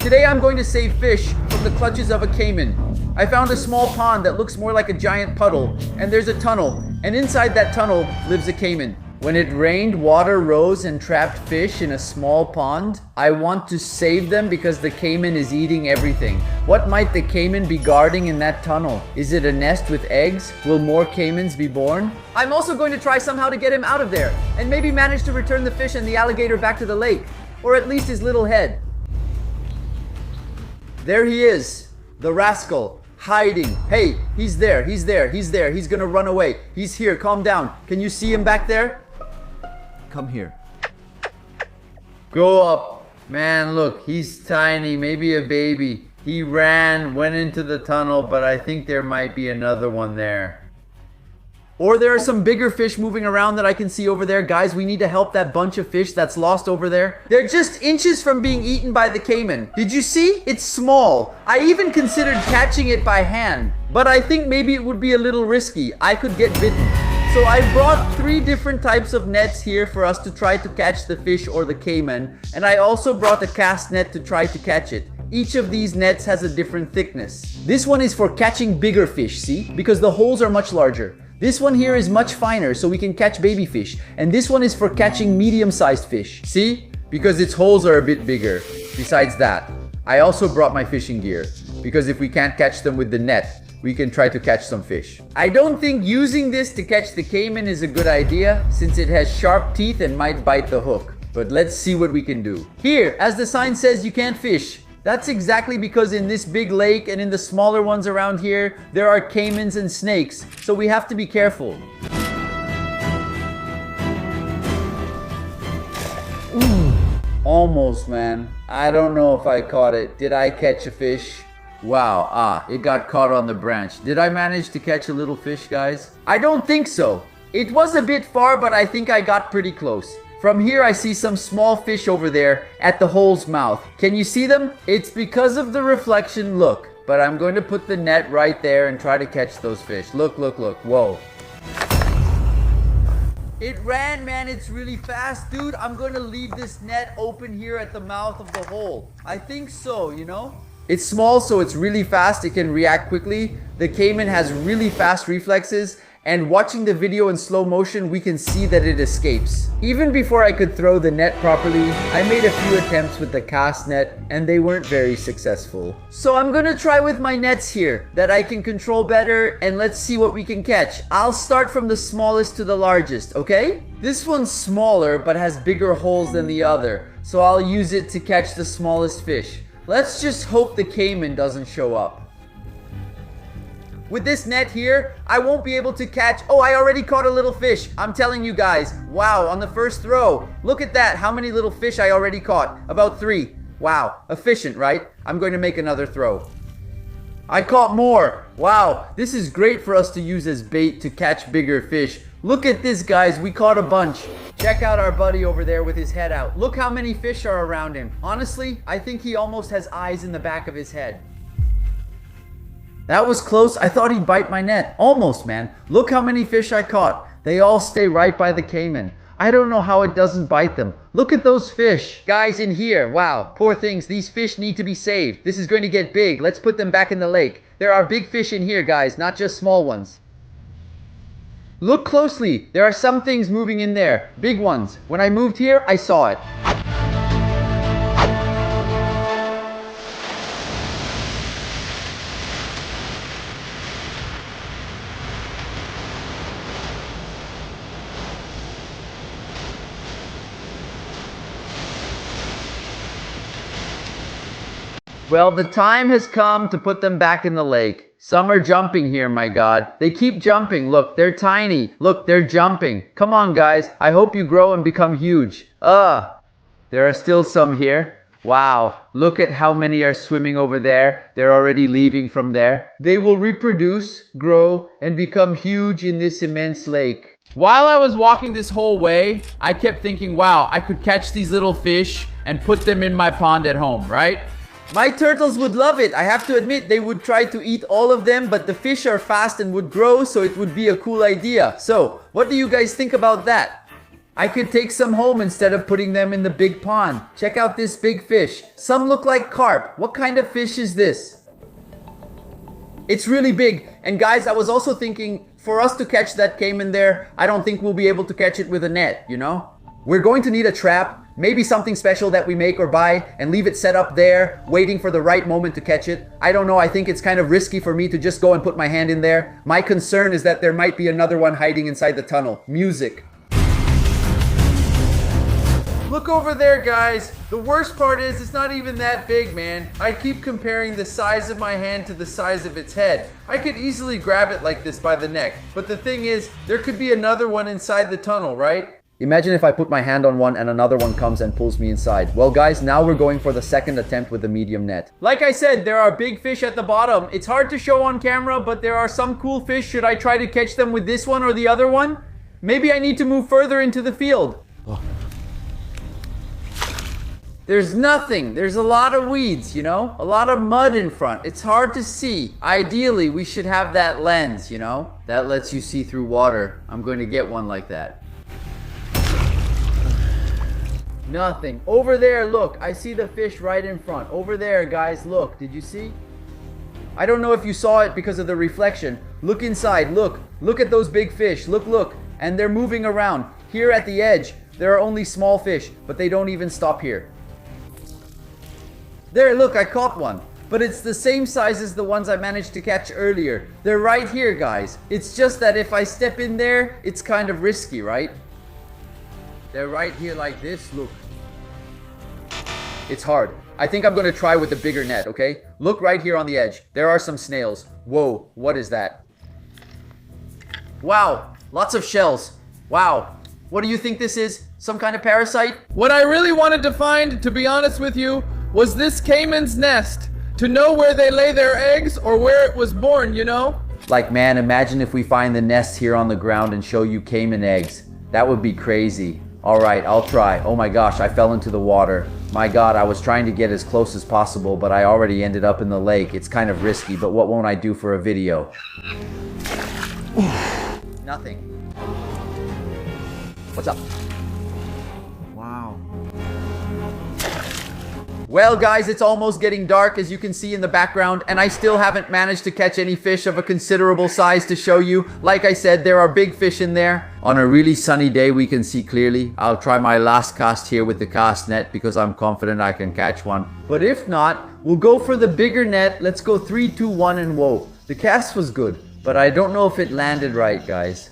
Today I'm going to save fish from the clutches of a caiman. I found a small pond that looks more like a giant puddle, and there's a tunnel, and inside that tunnel lives a caiman. When it rained, water rose and trapped fish in a small pond. I want to save them because the caiman is eating everything. What might the caiman be guarding in that tunnel? Is it a nest with eggs? Will more caimans be born? I'm also going to try somehow to get him out of there, and maybe manage to return the fish and the alligator back to the lake, or at least his little head. There he is, the rascal, hiding. Hey, he's there. He's gonna run away. He's here, calm down. Can you see him back there? Come here. Go up. Man, look, he's tiny, maybe a baby. He ran, went into the tunnel, but I think there might be another one there. Or there are some bigger fish moving around that I can see over there. Guys, we need to help that bunch of fish that's lost over there. They're just inches from being eaten by the caiman. Did you see? It's small. I even considered catching it by hand, but I think maybe it would be a little risky. I could get bitten. So I brought 3 different types of nets here for us to try to catch the fish or the caiman, and I also brought a cast net to try to catch it. Each of these nets has a different thickness. This one is for catching bigger fish, see? Because the holes are much larger. This one here is much finer, so we can catch baby fish. And this one is for catching medium-sized fish. See? Because its holes are a bit bigger. Besides that, I also brought my fishing gear. Because if we can't catch them with the net, we can try to catch some fish. I don't think using this to catch the caiman is a good idea, since it has sharp teeth and might bite the hook. But let's see what we can do. Here, as the sign says, you can't fish. That's exactly because in this big lake and in the smaller ones around here, there are caimans and snakes, so we have to be careful. Ooh, almost, man. I don't know if I caught it. Did I catch a fish? Wow, it got caught on the branch. Did I manage to catch a little fish, guys? I don't think so. It was a bit far, but I think I got pretty close. From here, I see some small fish over there at the hole's mouth. Can you see them? It's because of the reflection, look. But I'm going to put the net right there and try to catch those fish. Look, look, look. Whoa. It ran, man. It's really fast. Dude, I'm going to leave this net open here at the mouth of the hole. I think so, you know? It's small, so it's really fast. It can react quickly. The caiman has really fast reflexes. And watching the video in slow motion, we can see that it escapes. Even before I could throw the net properly, I made a few attempts with the cast net, and they weren't very successful. So I'm gonna try with my nets here, that I can control better, and let's see what we can catch. I'll start from the smallest to the largest, okay? This one's smaller, but has bigger holes than the other, so I'll use it to catch the smallest fish. Let's just hope the caiman doesn't show up. With this net here, I won't be able to catch... Oh, I already caught a little fish. I'm telling you guys. Wow, on the first throw. Look at that. How many little fish I already caught? About 3. Wow, efficient, right? I'm going to make another throw. I caught more. Wow, this is great for us to use as bait to catch bigger fish. Look at this, guys. We caught a bunch. Check out our buddy over there with his head out. Look how many fish are around him. Honestly, I think he almost has eyes in the back of his head. That was close. I thought he'd bite my net. Almost, man. Look how many fish I caught. They all stay right by the caiman. I don't know how it doesn't bite them. Look at those fish. Guys, in here. Wow. Poor things. These fish need to be saved. This is going to get big. Let's put them back in the lake. There are big fish in here, guys, not just small ones. Look closely. There are some things moving in there. Big ones. When I moved here, I saw it. Well, the time has come to put them back in the lake. Some are jumping here, my God. They keep jumping. Look, they're tiny. Look, they're jumping. Come on, guys. I hope you grow and become huge. There are still some here. Wow, look at how many are swimming over there. They're already leaving from there. They will reproduce, grow, and become huge in this immense lake. While I was walking this whole way, I kept thinking, wow, I could catch these little fish and put them in my pond at home, right? My turtles would love it. I have to admit, they would try to eat all of them, but the fish are fast and would grow, so it would be a cool idea. So, what do you guys think about that? I could take some home instead of putting them in the big pond. Check out this big fish. Some look like carp. What kind of fish is this? It's really big. And guys, I was also thinking, for us to catch that caiman there, I don't think we'll be able to catch it with a net, you know? We're going to need a trap, maybe something special that we make or buy and leave it set up there, waiting for the right moment to catch it. I don't know, I think it's kind of risky for me to just go and put my hand in there. My concern is that there might be another one hiding inside the tunnel. Music. Look over there, guys. The worst part is it's not even that big, man. I keep comparing the size of my hand to the size of its head. I could easily grab it like this by the neck. But the thing is, there could be another one inside the tunnel, right? Imagine if I put my hand on one and another one comes and pulls me inside. Well, guys, now we're going for the second attempt with the medium net. Like I said, there are big fish at the bottom. It's hard to show on camera, but there are some cool fish. Should I try to catch them with this one or the other one? Maybe I need to move further into the field. There's nothing. There's a lot of weeds, you know? A lot of mud in front. It's hard to see. Ideally, we should have that lens, you know? That lets you see through water. I'm going to get one like that. Nothing. Over there, look. I see the fish right in front. Over there, guys, look. Did you see? I don't know if you saw it because of the reflection. Look inside. Look. Look at those big fish. Look, look. And they're moving around. Here at the edge, there are only small fish, but they don't even stop here. There, look, I caught one. But it's the same size as the ones I managed to catch earlier. They're right here, guys. It's just that if I step in there, it's kind of risky, right? They're right here like this, look. It's hard. I think I'm gonna try with the bigger net, okay? Look right here on the edge. There are some snails. Whoa, what is that? Wow, lots of shells. Wow. What do you think this is? Some kind of parasite? What I really wanted to find, to be honest with you, was this caiman's nest. To know where they lay their eggs or where it was born, you know? Like, man, imagine if we find the nest here on the ground and show you caiman eggs. That would be crazy. All right, I'll try. Oh my gosh, I fell into the water. My God, I was trying to get as close as possible, but I already ended up in the lake. It's kind of risky, but what won't I do for a video? Nothing. What's up? Wow. Well, guys, it's almost getting dark, as you can see in the background, and I still haven't managed to catch any fish of a considerable size to show you. Like I said, there are big fish in there. On a really sunny day, we can see clearly. I'll try my last cast here with the cast net because I'm confident I can catch one. But if not, we'll go for the bigger net. Let's go 3, 2, 1, and whoa. The cast was good, but I don't know if it landed right, guys.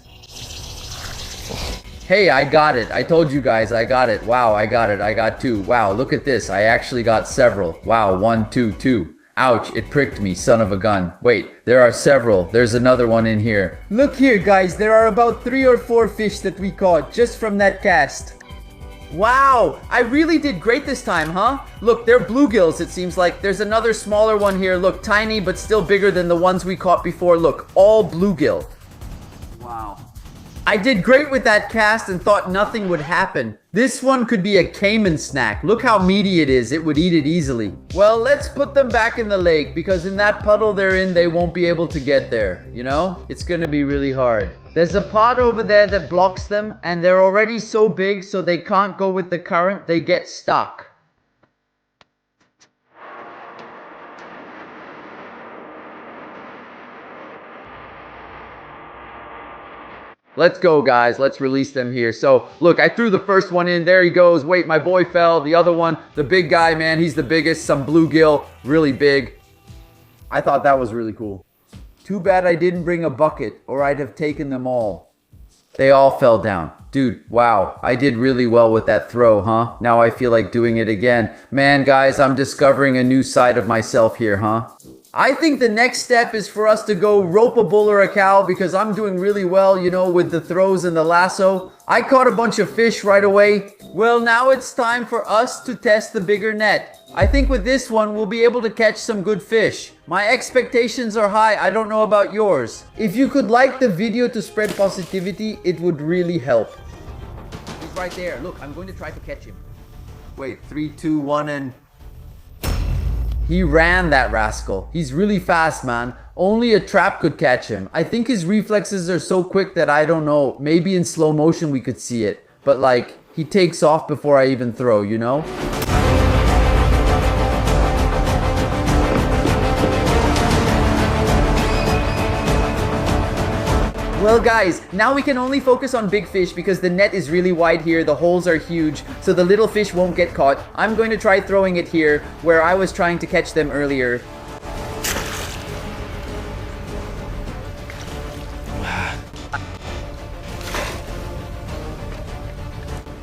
Hey, I got it. I told you guys I got it. Wow, I got it. I got 2. Wow, look at this. I actually got several. Wow, 1, 2, 2. Ouch, it pricked me, son of a gun. Wait, there are several. There's another one in here. Look here, guys. There are about 3 or 4 fish that we caught just from that cast. Wow, I really did great this time, huh? Look, they're bluegills, it seems like. There's another smaller one here. Look, tiny, but still bigger than the ones we caught before. Look, all bluegill. Wow. I did great with that cast and thought nothing would happen. This one could be a caiman snack. Look how meaty it is. It would eat it easily. Well, let's put them back in the lake because in that puddle they're in, they won't be able to get there. You know? It's gonna be really hard. There's a pot over there that blocks them and they're already so big so they can't go with the current. They get stuck. Let's go, guys. Let's release them here. So, look, I threw the first one in. There he goes. Wait, my boy fell. The other one, the big guy, man, he's the biggest. Some bluegill, really big. I thought that was really cool. Too bad I didn't bring a bucket or I'd have taken them all. They all fell down. Dude, wow. I did really well with that throw, huh? Now I feel like doing it again. Man, guys, I'm discovering a new side of myself here, huh? I think the next step is for us to go rope a bull or a cow because I'm doing really well, you know, with the throws and the lasso. I caught a bunch of fish right away. Well, now it's time for us to test the bigger net. I think with this one, we'll be able to catch some good fish. My expectations are high. I don't know about yours. If you could like the video to spread positivity, it would really help. He's right there. Look, I'm going to try to catch him. Wait, 3, 2, 1, and... He ran, that rascal. He's really fast, man. Only a trap could catch him. I think his reflexes are so quick that I don't know. Maybe in slow motion we could see it. but like, he takes off before I even throw, you know? Well guys, now we can only focus on big fish because the net is really wide here, the holes are huge, so the little fish won't get caught. I'm going to try throwing it here, where I was trying to catch them earlier.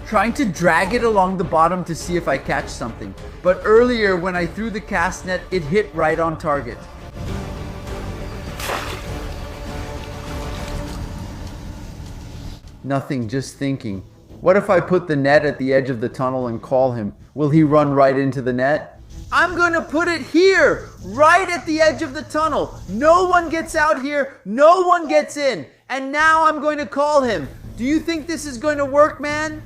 Trying to drag it along the bottom to see if I catch something. But earlier when I threw the cast net, it hit right on target. Nothing, just thinking. What if I put the net at the edge of the tunnel and call him? Will he run right into the net? I'm gonna put it here, right at the edge of the tunnel. No one gets out here, no one gets in. And now I'm going to call him. Do you think this is going to work, man?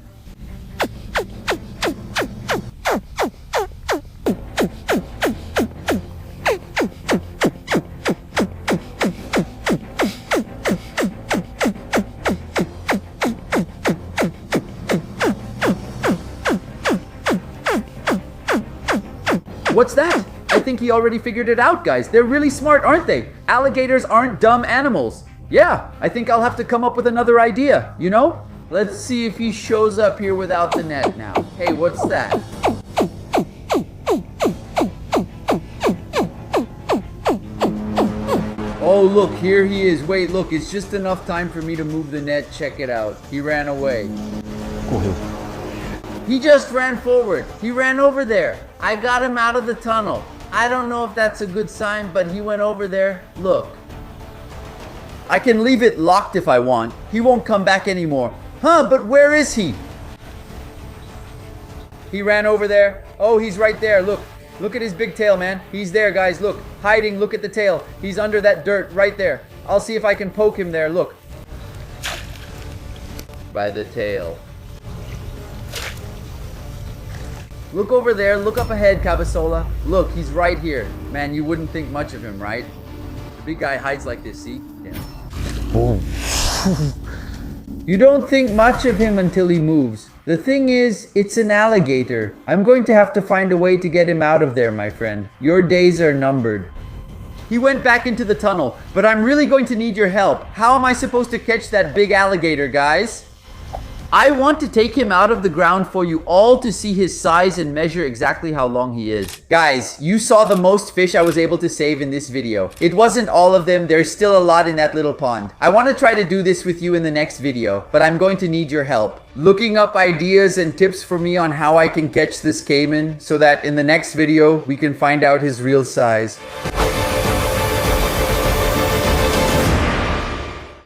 What's that? I think he already figured it out, guys. They're really smart, aren't they? Alligators aren't dumb animals. Yeah, I think I'll have to come up with another idea, you know? Let's see if he shows up here without the net now. Hey, what's that? Oh, look, here he is. Wait, look, it's just enough time for me to move the net. Check it out. He ran away. He just ran forward. He ran over there. I got him out of the tunnel. I don't know if that's a good sign, but he went over there. Look. I can leave it locked if I want. He won't come back anymore. Huh, but where is he? He ran over there. Oh, he's right there. Look. Look at his big tail, man. He's there, guys. Look. Hiding. Look at the tail. He's under that dirt right there. I'll see if I can poke him there. Look. By the tail. Look over there, look up ahead, Cabasola. Look, he's right here. Man, you wouldn't think much of him, right? Big guy hides like this, see? Yeah. Boom. You don't think much of him until he moves. The thing is, it's an alligator. I'm going to have to find a way to get him out of there, my friend. Your days are numbered. He went back into the tunnel, but I'm really going to need your help. How am I supposed to catch that big alligator, guys? I want to take him out of the ground for you all to see his size and measure exactly how long he is. Guys, you saw the most fish I was able to save in this video. It wasn't all of them, there's still a lot in that little pond. I want to try to do this with you in the next video, but I'm going to need your help. Looking up ideas and tips for me on how I can catch this caiman so that in the next video we can find out his real size.